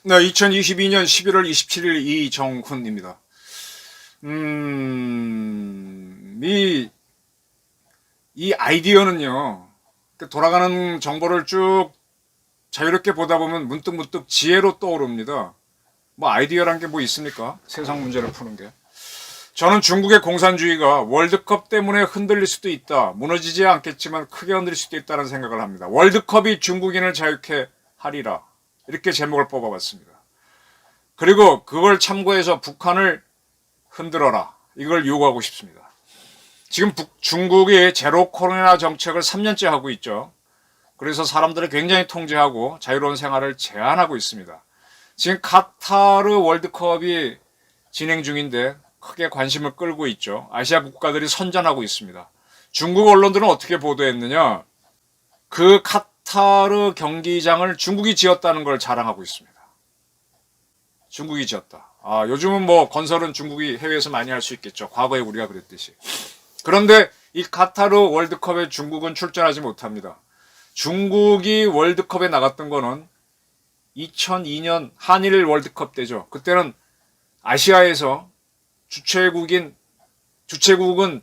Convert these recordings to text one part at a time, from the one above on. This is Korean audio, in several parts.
네, 2022년 11월 27일 이정훈입니다. 이 아이디어는요, 돌아가는 정보를 쭉 자유롭게 보다 보면 문득문득 지혜로 떠오릅니다. 뭐 아이디어란 게 뭐 있습니까? 세상 문제를 푸는 게. 저는 중국의 공산주의가 월드컵 때문에 흔들릴 수도 있다. 무너지지 않겠지만 크게 흔들릴 수도 있다는 생각을 합니다. 월드컵이 중국인을 자유케 하리라. 이렇게 제목을 뽑아봤습니다. 그리고 그걸 참고해서 북한을 흔들어라. 이걸 요구하고 싶습니다. 지금 중국이 제로 코로나 정책을 3년째 하고 있죠. 그래서 사람들을 굉장히 통제하고 자유로운 생활을 제한하고 있습니다. 지금 카타르 월드컵이 진행 중인데 크게 관심을 끌고 있죠. 아시아 국가들이 선전하고 있습니다. 중국 언론들은 어떻게 보도했느냐? 그 카타르 경기장을 중국이 지었다는 걸 자랑하고 있습니다. 중국이 지었다. 요즘은 뭐 건설은 중국이 해외에서 많이 할 수 있겠죠. 과거에 우리가 그랬듯이. 그런데 이 카타르 월드컵에 중국은 출전하지 못합니다. 중국이 월드컵에 나갔던 거는 2002년 한일 월드컵 때죠. 그때는 아시아에서 주최국은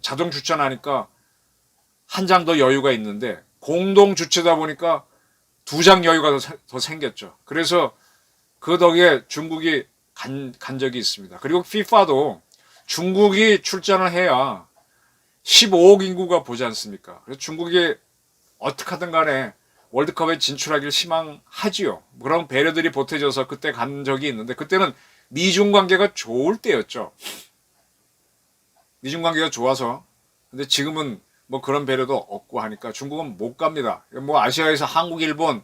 자동 주최하니까 한 장 더 여유가 있는데 공동 주최다 보니까 두 장 여유가 더 생겼죠. 그래서 그 덕에 중국이 간 적이 있습니다. 그리고 FIFA도 중국이 출전을 해야 15억 인구가 보지 않습니까? 그래서 중국이 어떻게 하든 간에 월드컵에 진출하길 희망하지요. 그런 배려들이 보태져서 그때 간 적이 있는데 그때는 미중 관계가 좋을 때였죠. 미중 관계가 좋아서. 근데 지금은 뭐 그런 배려도 없고 하니까 중국은 못 갑니다. 뭐 아시아에서 한국, 일본,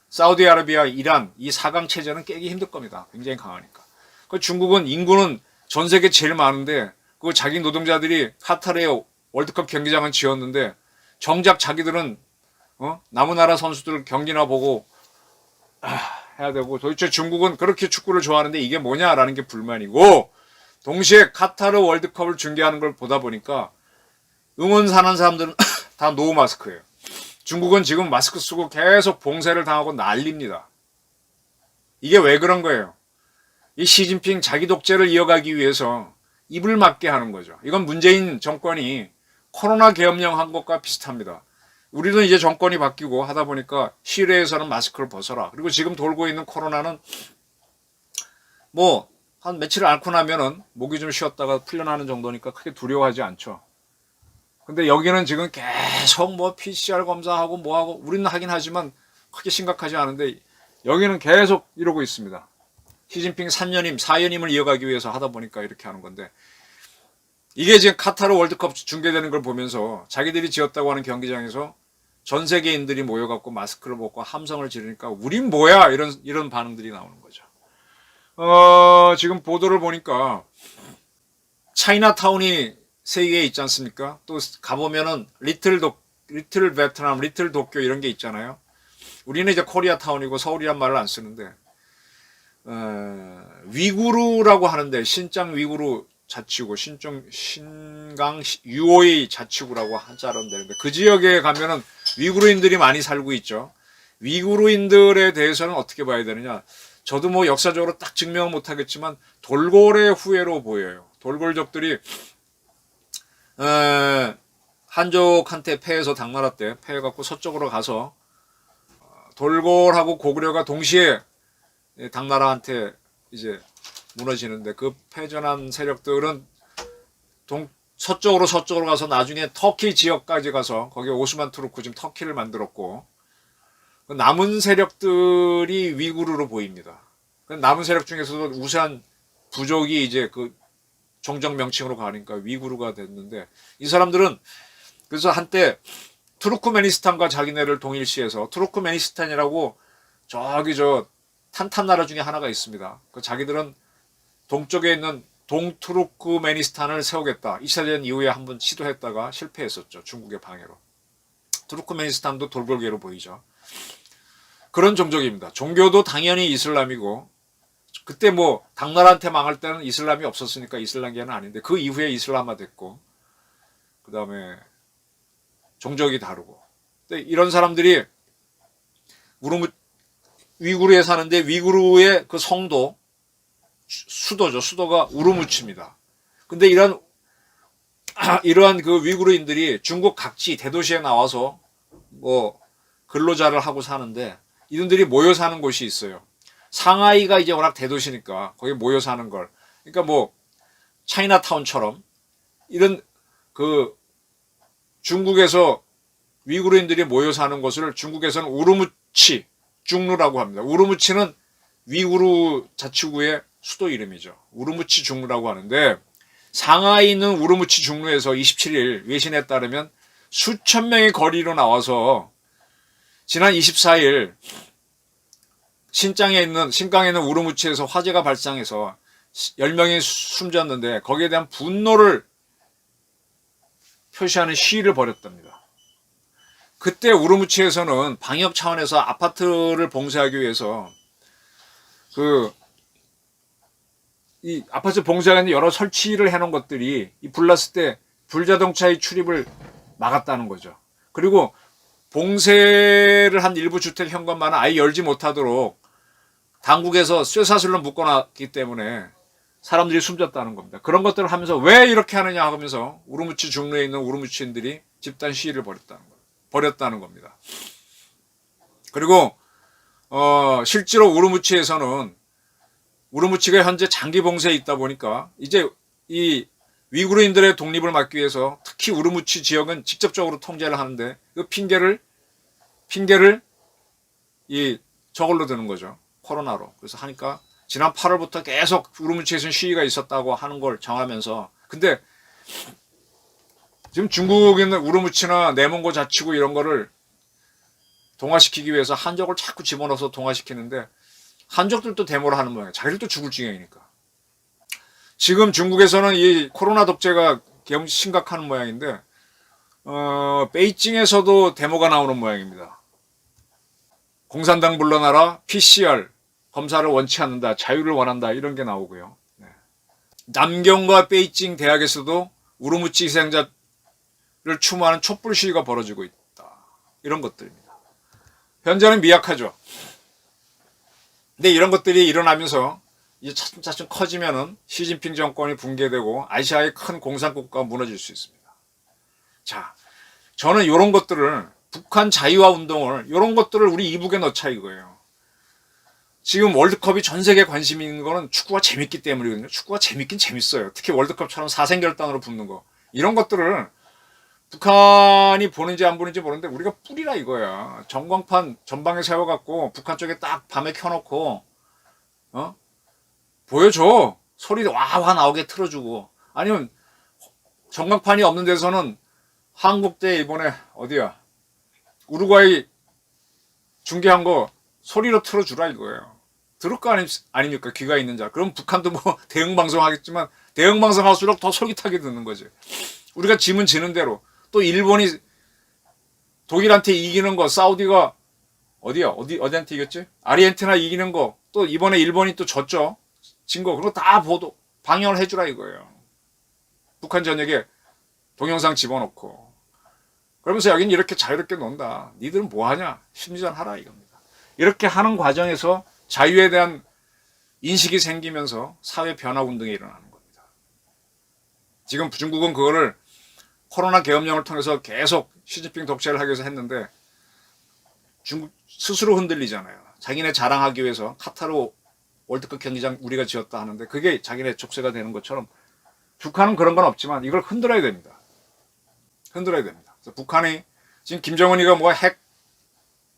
사우디아라비아, 이란 이 4강 체제는 깨기 힘들 겁니다. 굉장히 강하니까. 그 중국은 인구는 전 세계 제일 많은데 그 자기 노동자들이 카타르에 월드컵 경기장은 지었는데 정작 자기들은 남은 나라 선수들 경기나 보고 해야 되고 도대체 중국은 그렇게 축구를 좋아하는데 이게 뭐냐라는 게 불만이고 동시에 카타르 월드컵을 중계하는 걸 보다 보니까 응원사는 사람들은 다 노 마스크예요. 중국은 지금 마스크 쓰고 계속 봉쇄를 당하고 난립니다. 이게 왜 그런 거예요? 이 시진핑 자기 독재를 이어가기 위해서 입을 막게 하는 거죠. 이건 문재인 정권이 코로나 계엄령 한 것과 비슷합니다. 우리도 이제 정권이 바뀌고 하다 보니까 실외에서는 마스크를 벗어라. 그리고 지금 돌고 있는 코로나는 뭐 한 며칠 앓고 나면은 목이 좀 쉬었다가 풀려나는 정도니까 크게 두려워하지 않죠. 근데 여기는 지금 계속 뭐 PCR 검사하고 뭐하고 우리는 하긴 하지만 크게 심각하지 않은데 여기는 계속 이러고 있습니다. 시진핑 3년임, 4연임을 이어가기 위해서 하다 보니까 이렇게 하는 건데 이게 지금 카타르 월드컵 중계되는 걸 보면서 자기들이 지었다고 하는 경기장에서 전 세계인들이 모여갖고 마스크를 벗고 함성을 지르니까 우린 뭐야 이런 반응들이 나오는 거죠. 지금 보도를 보니까 차이나타운이 세계에 있지 않습니까? 또 가보면은 리틀 베트남, 리틀 도쿄 이런 게 있잖아요. 우리는 이제 코리아타운이고 서울이란 말을 안 쓰는데 위구르라고 하는데 신장 위구르 자치구, 신강 유오이 자치구라고 한자로 되는데 그 지역에 가면은 위구르인들이 많이 살고 있죠. 위구르인들에 대해서는 어떻게 봐야 되느냐? 저도 뭐 역사적으로 딱 증명은 못하겠지만 돌고래 후예로 보여요. 돌골족들이 한족한테 패해서 당나라 때 패해갖고 서쪽으로 가서 돌골하고 고구려가 동시에 당나라한테 이제 무너지는데 그 패전한 세력들은 서쪽으로 가서 나중에 터키 지역까지 가서 거기 오스만 투르크 지금 터키를 만들었고 그 남은 세력들이 위구르로 보입니다. 그 남은 세력 중에서도 우세한 부족이 이제 그 정정 명칭으로 가니까 위구르가 됐는데 이 사람들은 그래서 한때 투르크메니스탄과 자기네를 동일시해서 투르크메니스탄이라고 저기 탄탄 나라 중에 하나가 있습니다. 그 자기들은 동쪽에 있는 동투르크메니스탄을 세우겠다. 2차 대전 이후에 한번 시도했다가 실패했었죠. 중국의 방해로. 투르크메니스탄도 돌골계로 보이죠. 그런 종족입니다. 종교도 당연히 이슬람이고 그때 뭐 당나라한테 망할 때는 이슬람이 없었으니까 이슬람계는 아닌데 그 이후에 이슬람화 됐고 그 다음에 종족이 다르고 근데 이런 사람들이 위구르에 사는데 위구르의 그 성도 수도죠. 수도가 우르무치입니다. 근데 이러한 그 위구르인들이 중국 각지 대도시에 나와서 뭐 근로자를 하고 사는데 이분들이 모여 사는 곳이 있어요. 상하이가 이제 워낙 대도시니까 거기 모여 사는 걸. 그러니까 뭐 차이나타운처럼 이런 그 중국에서 위구르인들이 모여 사는 곳을 중국에서는 우르무치 중루라고 합니다. 우르무치는 위구르 자치구의 수도 이름이죠. 우르무치 중루라고 하는데 상하이 있는 우르무치 중루에서 27일 외신에 따르면 수천 명의 거리로 나와서 지난 24일 신강에 있는 우르무치에서 화재가 발생해서 10명이 숨졌는데 거기에 대한 분노를 표시하는 시위를 벌였답니다. 그때 우르무치에서는 방역 차원에서 아파트를 봉쇄하기 위해서 이 아파트 봉쇄하는 여러 설치를 해놓은 것들이 이 불났을 때 불자동차의 출입을 막았다는 거죠. 그리고 봉쇄를 한 일부 주택 현관만은 아예 열지 못하도록 당국에서 쇠사슬로 묶어놨기 때문에 사람들이 숨졌다는 겁니다. 그런 것들을 하면서 왜 이렇게 하느냐 하면서 우르무치 중루에 있는 우르무치인들이 집단 시위를 벌였다는 겁니다. 그리고 실제로 우르무치가 현재 장기 봉쇄에 있다 보니까 이제 이 위구르인들의 독립을 막기 위해서 특히 우르무치 지역은 직접적으로 통제를 하는데 그 핑계를 이 저걸로 드는 거죠. 코로나로. 그래서 하니까 지난 8월부터 계속 우르무치에서는 시위가 있었다고 하는 걸 정하면서 근데 지금 중국에는 우르무치나 내몽고 자치구 이런 거를 동화시키기 위해서 한족을 자꾸 집어넣어서 동화시키는데 한족들도 데모를 하는 모양이에요. 자기들도 죽을 지경이니까. 지금 중국에서는 이 코로나 독재가 심각한 모양인데 베이징에서도 데모가 나오는 모양입니다. 공산당 물러나라, PCR 검사를 원치 않는다, 자유를 원한다 이런 게 나오고요. 네. 남경과 베이징 대학에서도 우르무치 희생자를 추모하는 촛불 시위가 벌어지고 있다. 이런 것들입니다. 현재는 미약하죠. 근데 이런 것들이 일어나면서 이제 차츰 커지면은 시진핑 정권이 붕괴되고 아시아의 큰 공산국가가 무너질 수 있습니다. 자, 저는 이런 것들을 북한 자유화 운동을 이런 것들을 우리 이북에 넣자 이거예요. 지금 월드컵이 전 세계에 관심 있는 거는 축구가 재밌기 때문이거든요. 축구가 재밌긴 재밌어요. 특히 월드컵처럼 사생결단으로 붙는 거. 이런 것들을 북한이 보는지 안 보는지 모르는데 우리가 뿌리라 이거야. 전광판 전방에 세워갖고 북한 쪽에 딱 밤에 켜놓고 보여줘. 소리 와와 나오게 틀어주고 아니면 전광판이 없는 데서는 한국 대 일본에 어디야 우루과이 중계한 거 소리로 틀어주라 이거예요. 들을 거 아닙니까? 귀가 있는 자. 그럼 북한도 뭐 대응방송 하겠지만 대응방송 할수록 더 솔깃하게 듣는 거지. 우리가 지면 지는 대로 또 일본이 독일한테 이기는 거 사우디가 어디한테 이겼지? 아르헨티나 이기는 거 또 이번에 일본이 또 졌죠. 진 거 그거 다 방영을 해주라 이거예요. 북한 전역에 동영상 집어넣고 그러면서 여긴 이렇게 자유롭게 논다. 니들은 뭐하냐? 심리전 하라 이겁니다. 이렇게 하는 과정에서 자유에 대한 인식이 생기면서 사회 변화 운동이 일어나는 겁니다. 지금 중국은 그거를 코로나 계엄령을 통해서 계속 시진핑 독재를 하기 위해서 했는데 중국 스스로 흔들리잖아요. 자기네 자랑하기 위해서 카타르 월드컵 경기장 우리가 지었다 하는데 그게 자기네 족쇄가 되는 것처럼 북한은 그런 건 없지만 이걸 흔들어야 됩니다. 흔들어야 됩니다. 그래서 북한이 지금 김정은이가 뭐 핵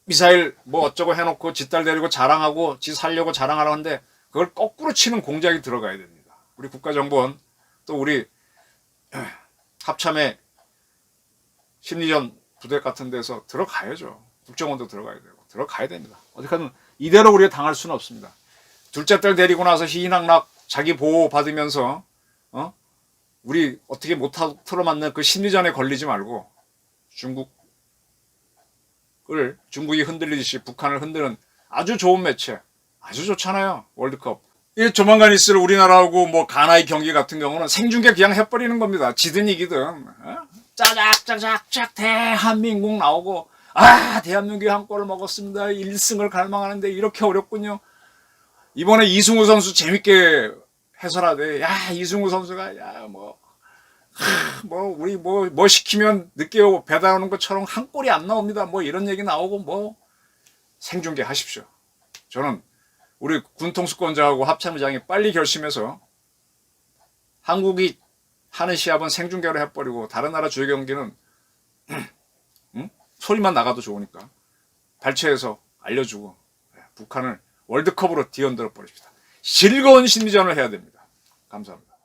미사일 뭐 어쩌고 해놓고 지딸 데리고 자랑하고 지 살려고 자랑하려 하는데 그걸 거꾸로 치는 공작이 들어가야 됩니다. 우리 국가정보원 또 우리 합참의 심리전 부대 같은 데서 들어가야죠. 국정원도 들어가야 되고 들어가야 됩니다. 어떻게든 이대로 우리가 당할 수는 없습니다. 둘째 딸 데리고 나서 희희낙낙 자기 보호 받으면서 우리 어떻게 못 틀어맞는 그 심리전에 걸리지 말고 중국이 흔들리듯이 북한을 흔드는 아주 좋은 매체 아주 좋잖아요. 월드컵 이 조만간 있을 우리나라하고 뭐 가나의 경기 같은 경우는 생중계 그냥 해버리는 겁니다. 지든 이기든. 짜작짜작짝 대한민국 나오고 대한민국이 한 골을 먹었습니다. 1승을 갈망하는데 이렇게 어렵군요. 이번에 이승우 선수 재밌게 해설하되 이승우 선수가 우리 뭐 시키면 늦게 배달 오는 것처럼 한 골이 안 나옵니다. 뭐 이런 얘기 나오고 뭐 생중계 하십시오. 저는 우리 군통수권자하고 합참의장이 빨리 결심해서 한국이 하는 시합은 생중계로 해버리고 다른 나라 주요 경기는 소리만 나가도 좋으니까 발췌해서 알려주고 북한을 월드컵으로 뒤흔들어 버립시다. 즐거운 심리전을 해야 됩니다. 감사합니다.